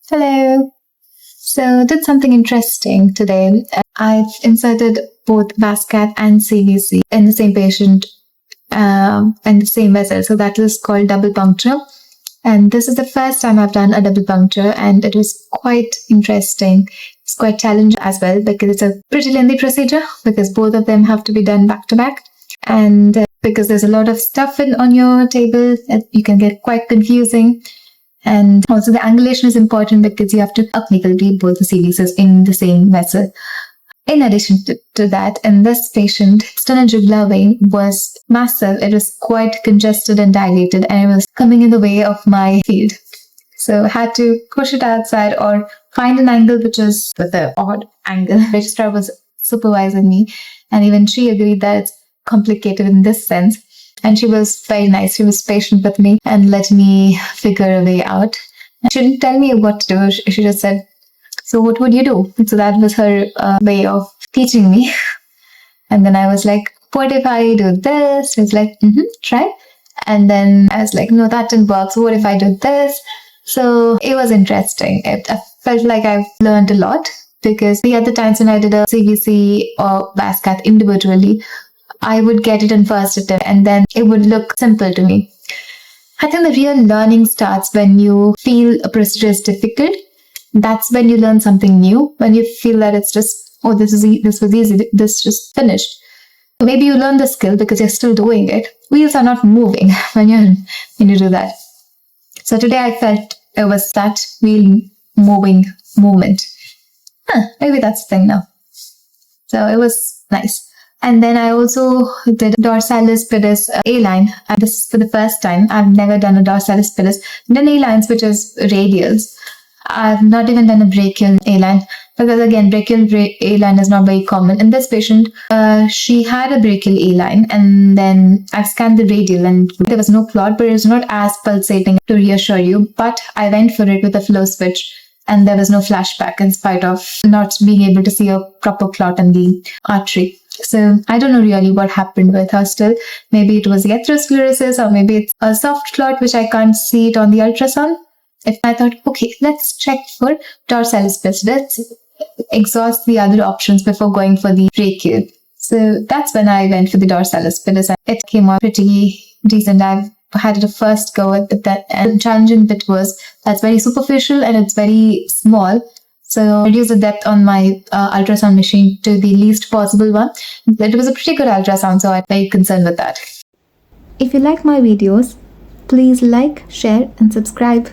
Hello. So did something interesting today. I've inserted both VasCath and CVC in the same patient in the same vessel. So that is called double puncture. And this is the first time I've done a double puncture, and it was quite interesting. It's quite challenging as well because it's a pretty lengthy procedure because both of them have to be done back to back. And because there's a lot of stuff on your table, you can get quite confusing. And also the angulation is important because you have to apically read both the CVCs in the same vessel. In addition to that, in this patient, external jugular vein was massive. It was quite congested and dilated, and it was coming in the way of my field. So I had to push it outside or find an angle which is with an odd angle. The registrar was supervising me, and even she agreed that it's complicated in this sense. And she was very nice. She was patient with me and let me figure a way out. She didn't tell me what to do. She just said, "So what would you do?" So that was her way of teaching me. And then I was like, "What if I do this?" She was like, "Try." And then I was like, "No, that didn't work. So what if I do this?" So it was interesting. I felt like I've learned a lot because the other times when I did a CVC or VasCath individually, I would get it in first attempt and then it would look simple to me. I think the real learning starts when you feel a procedure is difficult. That's when you learn something new. When you feel that it's just, oh, this was easy, this just finished. So maybe you learn the skill because you're still doing it. Wheels are not moving when you do that. So today I felt it was that wheel moving movement. Maybe that's the thing now. So it was nice. And then I also did Dorsalis Pedis A line. And this is for the first time. I've never done a Dorsalis Pedis. I've done A lines, which is radials. I've not even done a brachial A line because again, brachial A line is not very common. In this patient, she had a brachial A line, and then I scanned the radial and there was no clot, but it was not as pulsating to reassure you. But I went for it with a flow switch, and there was no flashback in spite of not being able to see a proper clot in the artery. So I don't know really what happened with her still. Maybe it was the atherosclerosis, or maybe it's a soft clot which I can't see it on the ultrasound. If I thought, okay, let's check for Dorsalis Pedis. Let's exhaust the other options before going for the brachial. So that's when I went for the Dorsalis Pedis. It came out pretty decent. I've had a first go at that, and the challenging bit was that's very superficial and it's very small. So I reduced the depth on my ultrasound machine to the least possible one. But it was a pretty good ultrasound, so I'm very concerned with that. If you like my videos, please like, share and subscribe.